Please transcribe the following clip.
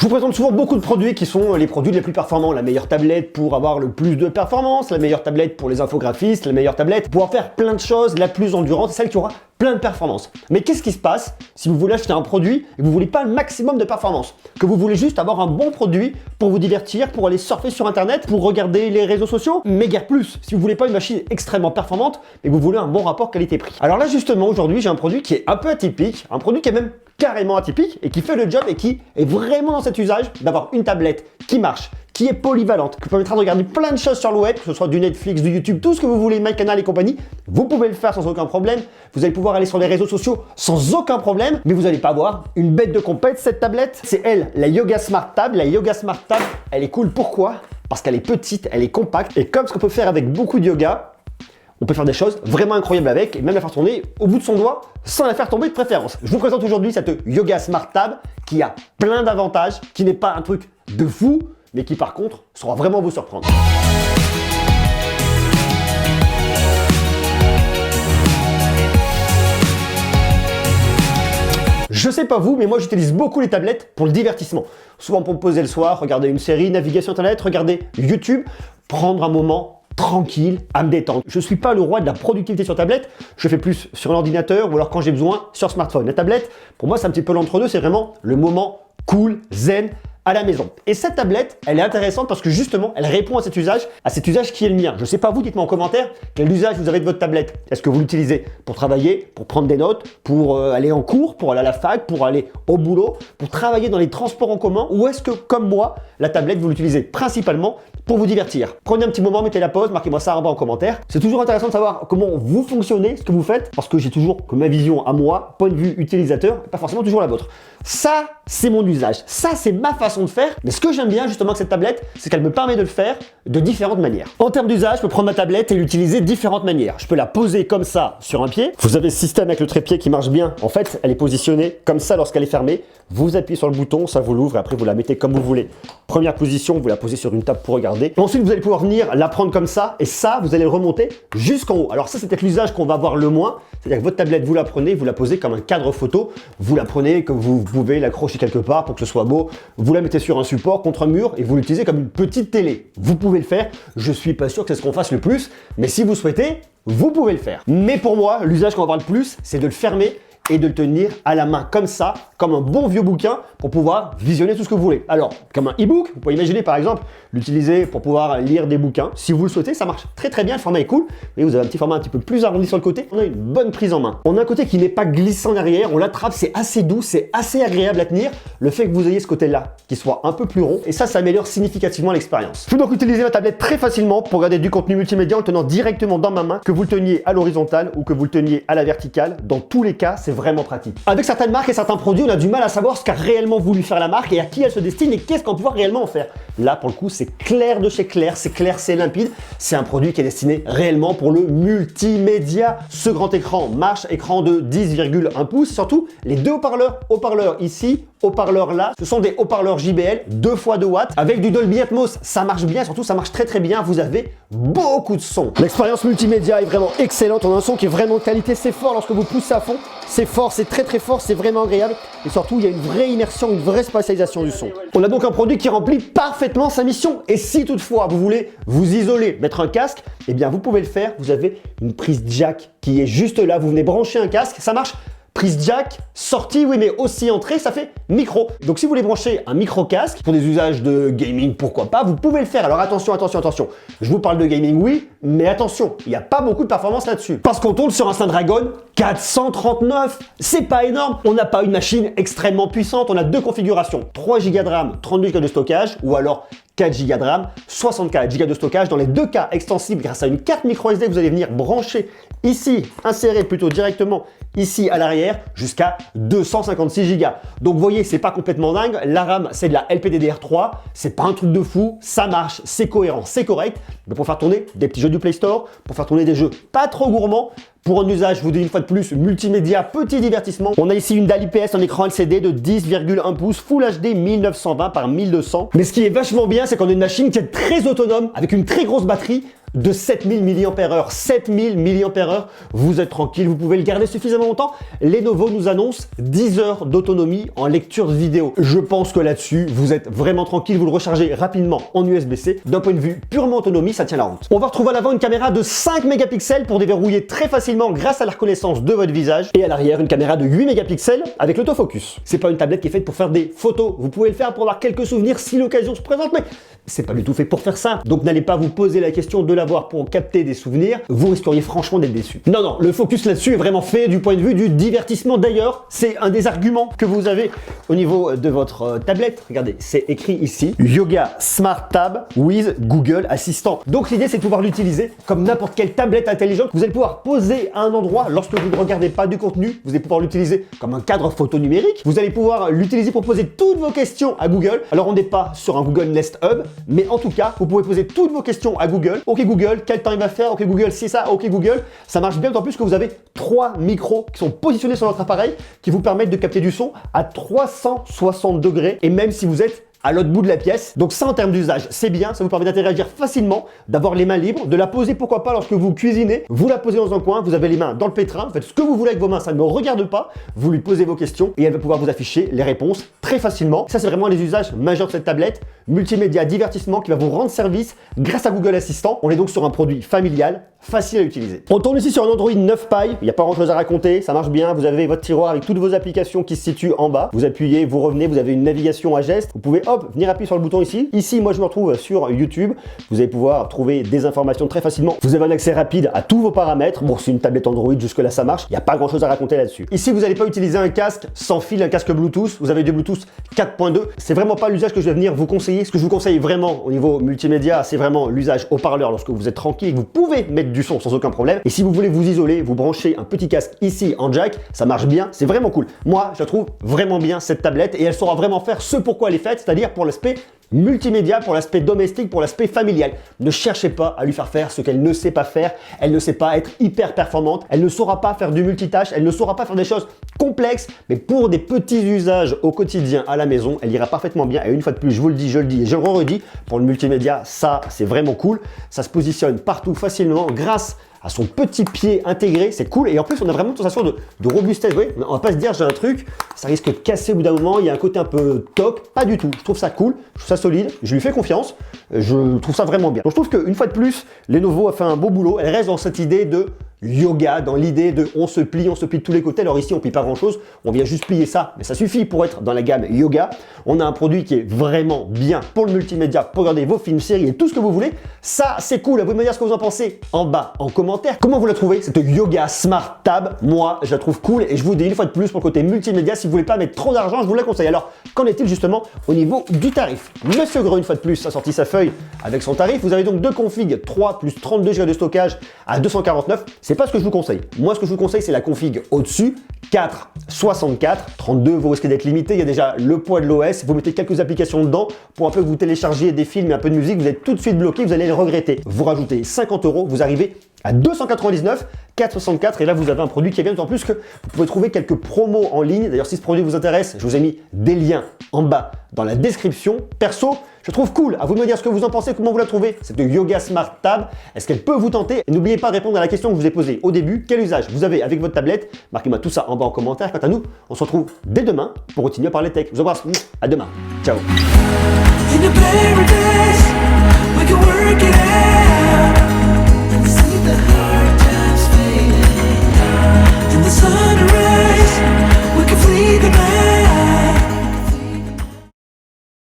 Je vous présente souvent beaucoup de produits qui sont les produits les plus performants. La meilleure tablette pour avoir le plus de performance, la meilleure tablette pour les infographistes, la meilleure tablette pour pouvoir faire plein de choses, la plus endurante, celle qui aura plein de performance. Mais qu'est-ce qui se passe si vous voulez acheter un produit et que vous voulez pas le maximum de performance? Que vous voulez juste avoir un bon produit pour vous divertir, pour aller surfer sur internet, pour regarder les réseaux sociaux, mais guère plus. Si vous voulez pas une machine extrêmement performante et que vous voulez un bon rapport qualité-prix. Alors là justement aujourd'hui j'ai un produit qui est un peu atypique, un produit qui est même carrément atypique et qui fait le job et qui est vraiment dans cet usage d'avoir une tablette qui marche, qui est polyvalente, qui vous permettra de regarder plein de choses sur le web, que ce soit du Netflix, du YouTube, tout ce que vous voulez, MyCanal et compagnie, vous pouvez le faire sans aucun problème. Vous allez pouvoir aller sur les réseaux sociaux sans aucun problème, mais vous n'allez pas avoir une bête de compète cette tablette. C'est elle, la Yoga Smart Tab. La Yoga Smart Tab, elle est cool. Pourquoi? Parce qu'elle est petite, elle est compacte, et comme ce qu'on peut faire avec beaucoup de yoga, on peut faire des choses vraiment incroyables avec, et même la faire tourner au bout de son doigt, sans la faire tomber de préférence. Je vous présente aujourd'hui cette Yoga Smart Tab qui a plein d'avantages, qui n'est pas un truc de fou, mais qui par contre saura vraiment vous surprendre. Je sais pas vous, mais moi j'utilise beaucoup les tablettes pour le divertissement. Souvent pour me poser le soir, regarder une série, naviguer sur internet, regarder YouTube, prendre un moment tranquille, à me détendre. Je suis pas le roi de la productivité sur tablette, je fais plus sur l'ordinateur ou alors quand j'ai besoin sur smartphone. La tablette, pour moi c'est un petit peu l'entre-deux, c'est vraiment le moment cool, zen, à la maison. Et cette tablette, elle est intéressante parce que justement, elle répond à cet usage qui est le mien. Je sais pas vous, dites-moi en commentaire quel usage vous avez de votre tablette. Est-ce que vous l'utilisez pour travailler, pour prendre des notes, pour aller en cours, pour aller à la fac, pour aller au boulot, pour travailler dans les transports en commun, ou est-ce que, comme moi, la tablette, vous l'utilisez principalement pour vous divertir? Prenez un petit moment, mettez la pause, marquez-moi ça en bas en commentaire. C'est toujours intéressant de savoir comment vous fonctionnez, ce que vous faites, parce que j'ai toujours que ma vision à moi, point de vue utilisateur, pas forcément toujours la vôtre. Ça, c'est mon usage. Ça, c'est ma façon de faire. Mais ce que j'aime bien justement avec cette tablette, c'est qu'elle me permet de le faire de différentes manières. En termes d'usage, je peux prendre ma tablette et l'utiliser de différentes manières. Je peux la poser comme ça sur un pied. Vous avez ce système avec le trépied qui marche bien. En fait, elle est positionnée comme ça lorsqu'elle est fermée. Vous appuyez sur le bouton, ça vous l'ouvre et après vous la mettez comme vous voulez. Première position, vous la posez sur une table pour regarder. Ensuite, vous allez pouvoir venir la prendre comme ça et ça, vous allez le remonter jusqu'en haut. Alors ça, c'est peut-être l'usage qu'on va voir le moins. C'est-à-dire que votre tablette, vous la prenez, vous la posez comme un cadre photo. Vous la prenez, que vous pouvez l'accrocher quelque part pour que ce soit beau. Vous la mettez sur un support, contre un mur et vous l'utilisez comme une petite télé. Vous pouvez le faire. Je suis pas sûr que c'est ce qu'on fasse le plus, mais si vous souhaitez, vous pouvez le faire. Mais pour moi, l'usage qu'on va voir le plus, c'est de le fermer et de le tenir à la main comme ça, comme un bon vieux bouquin pour pouvoir visionner tout ce que vous voulez. Alors, comme un e-book, vous pouvez imaginer par exemple l'utiliser pour pouvoir lire des bouquins. Si vous le souhaitez, ça marche très très bien, le format est cool. Et vous avez un petit format un petit peu plus arrondi sur le côté. On a une bonne prise en main. On a un côté qui n'est pas glissant derrière, on l'attrape, c'est assez doux, c'est assez agréable à tenir. Le fait que vous ayez ce côté-là qui soit un peu plus rond, et ça améliore significativement l'expérience. Je peux donc utiliser ma tablette très facilement pour regarder du contenu multimédia en le tenant directement dans ma main, que vous le teniez à l'horizontale ou que vous le teniez à la verticale. Dans tous les cas, c'est vraiment pratique. Avec certaines marques et certains produits, on a du mal à savoir ce qu'a réellement voulu faire la marque et à qui elle se destine et qu'est-ce qu'on peut réellement en faire. Là, pour le coup, c'est clair de chez clair, c'est limpide. C'est un produit qui est destiné réellement pour le multimédia. Ce grand écran marche, écran de 10,1 pouces. Surtout, les deux haut-parleurs ici, haut-parleurs là, ce sont des haut-parleurs JBL 2 x 2 watts avec du Dolby Atmos. Ça marche bien, surtout ça marche très très bien. Vous avez beaucoup de son. L'expérience multimédia est vraiment excellente. On a un son qui est vraiment de qualité. C'est fort lorsque vous poussez à fond. C'est fort, c'est très très fort, c'est vraiment agréable. Et surtout, il y a une vraie immersion, une vraie spatialisation du son. On a donc un produit qui remplit parfaitement sa mission. Et si toutefois vous voulez vous isoler, mettre un casque, eh bien vous pouvez le faire. Vous avez une prise jack qui est juste là. Vous venez brancher un casque, ça marche. Prise jack, sortie, oui, mais aussi entrée, ça fait micro. Donc si vous voulez brancher un micro casque pour des usages de gaming, pourquoi pas, vous pouvez le faire. Alors attention, attention, attention. Je vous parle de gaming, oui, mais attention, il n'y a pas beaucoup de performance là-dessus. Parce qu'on tourne sur un Snapdragon 439. C'est pas énorme. On n'a pas une machine extrêmement puissante. On a deux configurations. 3 Go de RAM, 32 Go de stockage, ou alors 4 Go de RAM, 64 Go de stockage. Dans les deux cas extensibles grâce à une carte micro SD, vous allez venir brancher ici, insérer plutôt directement ici à l'arrière jusqu'à 256 Go. Donc vous voyez, c'est pas complètement dingue. La RAM, c'est de la LPDDR3. C'est pas un truc de fou. Ça marche, c'est cohérent, c'est correct. Mais pour faire tourner des petits jeux du Play Store, pour faire tourner des jeux pas trop gourmands, pour un usage, je vous dis une fois de plus, multimédia, petit divertissement. On a ici une dalle IPS, un écran LCD de 10,1 pouces, Full HD 1920 par 1200. Mais ce qui est vachement bien, c'est qu'on a une machine qui est très autonome, avec une très grosse batterie, de 7000 mAh. 7000 mAh, vous êtes tranquille, vous pouvez le garder suffisamment longtemps. Lenovo nous annonce 10 heures d'autonomie en lecture vidéo. Je pense que là-dessus, vous êtes vraiment tranquille, vous le rechargez rapidement en USB-C. D'un point de vue purement autonomie, ça tient la route. On va retrouver à l'avant une caméra de 5 mégapixels pour déverrouiller très facilement grâce à la reconnaissance de votre visage. Et à l'arrière, une caméra de 8 mégapixels avec l'autofocus. C'est pas une tablette qui est faite pour faire des photos. Vous pouvez le faire pour avoir quelques souvenirs si l'occasion se présente, mais c'est pas du tout fait pour faire ça. Donc n'allez pas vous poser la question de l'avoir pour capter des souvenirs. Vous risqueriez franchement d'être déçu. Non, non, le focus là-dessus est vraiment fait du point de vue du divertissement. D'ailleurs, c'est un des arguments que vous avez au niveau de votre tablette. Regardez, c'est écrit ici, Yoga Smart Tab with Google Assistant. Donc l'idée, c'est de pouvoir l'utiliser comme n'importe quelle tablette intelligente. Vous allez pouvoir poser à un endroit lorsque vous ne regardez pas du contenu. Vous allez pouvoir l'utiliser comme un cadre photo numérique. Vous allez pouvoir l'utiliser pour poser toutes vos questions à Google. Alors on n'est pas sur un Google Nest Hub, mais en tout cas, vous pouvez poser toutes vos questions à Google. Ok Google, quel temps il va faire? Ok Google, c'est ça. Ok Google, ça marche bien d'autant plus que vous avez 3 micros qui sont positionnés sur votre appareil qui vous permettent de capter du son à 360 degrés. Et même si vous êtes à l'autre bout de la pièce. Donc ça, en termes d'usage, c'est bien, ça vous permet d'interagir facilement, d'avoir les mains libres, de la poser pourquoi pas lorsque vous cuisinez, vous la posez dans un coin, vous avez les mains dans le pétrin, vous faites ce que vous voulez avec vos mains, ça ne me regarde pas, vous lui posez vos questions et elle va pouvoir vous afficher les réponses très facilement. Ça, c'est vraiment les usages majeurs de cette tablette, multimédia, divertissement qui va vous rendre service grâce à Google Assistant. On est donc sur un produit familial, facile à utiliser. On tourne ici sur un Android 9 Pie, il n'y a pas grand chose à raconter, ça marche bien, vous avez votre tiroir avec toutes vos applications qui se situent en bas, vous appuyez, vous revenez, vous avez une navigation à gestes, vous pouvez hop, venir appuyer sur le bouton ici. Ici, moi je me retrouve sur YouTube, vous allez pouvoir trouver des informations très facilement, vous avez un accès rapide à tous vos paramètres. Bon, c'est une tablette Android, jusque là ça marche, il n'y a pas grand chose à raconter là-dessus. Ici, vous n'allez pas utiliser un casque sans fil, un casque Bluetooth, vous avez du Bluetooth 4.2, c'est vraiment pas l'usage que je vais venir vous conseiller. Ce que je vous conseille vraiment au niveau multimédia, c'est vraiment l'usage haut-parleur lorsque vous êtes tranquille et que vous pouvez mettre du son sans aucun problème. Et si vous voulez vous isoler, vous branchez un petit casque ici en jack, ça marche bien, c'est vraiment cool. Moi, je la trouve vraiment bien cette tablette et elle saura vraiment faire ce pourquoi elle est faite, c'est-à-dire pour l'aspect multimédia, pour l'aspect domestique, pour l'aspect familial. Ne cherchez pas à lui faire ce qu'elle ne sait pas faire, elle ne sait pas être hyper performante, elle ne saura pas faire du multitâche, elle ne saura pas faire des choses complexes, mais pour des petits usages au quotidien à la maison, elle ira parfaitement bien. Et une fois de plus, je vous le dis, je le dis et je le redis, pour le multimédia, ça c'est vraiment cool, ça se positionne partout facilement grâce à son petit pied intégré, c'est cool. Et en plus, on a vraiment une sensation de robustesse. Vous voyez, on va pas se dire, j'ai un truc, ça risque de casser au bout d'un moment, il y a un côté un peu toc. Pas du tout. Je trouve ça cool, je trouve ça solide, je lui fais confiance, je trouve ça vraiment bien. Donc je trouve qu'une fois de plus, Lenovo a fait un beau boulot. Elle reste dans cette idée de yoga, dans l'idée de on se plie de tous les côtés. Alors ici, on plie pas grand chose, on vient juste plier ça, mais ça suffit pour être dans la gamme yoga. On a un produit qui est vraiment bien pour le multimédia, pour regarder vos films, séries et tout ce que vous voulez. Ça, c'est cool. À vous de me dire ce que vous en pensez en bas, en commentaire. Comment vous la trouvez, cette Yoga Smart Tab? Moi, je la trouve cool et je vous dis une fois de plus pour le côté multimédia, si vous voulez pas mettre trop d'argent, je vous la conseille. Alors, qu'en est-il justement au niveau du tarif? Monsieur Greux, une fois de plus, a sorti sa feuille avec son tarif. Vous avez donc deux configs, 3 plus 32 Go de stockage à 249. C'est pas ce que je vous conseille. Moi, ce que je vous conseille, c'est la config au-dessus, 4, 64, 32, vous risquez d'être limité. Il y a déjà le poids de l'OS. Vous mettez quelques applications dedans pour un peu que vous téléchargez des films et un peu de musique. Vous êtes tout de suite bloqué, vous allez le regretter. Vous rajoutez 50 €, vous arrivez à 299, 464 et là vous avez un produit qui est bien, d'autant plus que vous pouvez trouver quelques promos en ligne. D'ailleurs, si ce produit vous intéresse, je vous ai mis des liens en bas dans la description. Perso, je trouve cool. À vous de me dire ce que vous en pensez, comment vous la trouvez, cette Yoga Smart Tab. Est-ce qu'elle peut vous tenter? Et n'oubliez pas de répondre à la question que je vous ai posée au début. Quel usage vous avez avec votre tablette? Marquez-moi tout ça en bas en commentaire. Quant à nous, on se retrouve dès demain pour continuer à parler tech. Je vous embrasse. À demain. Ciao.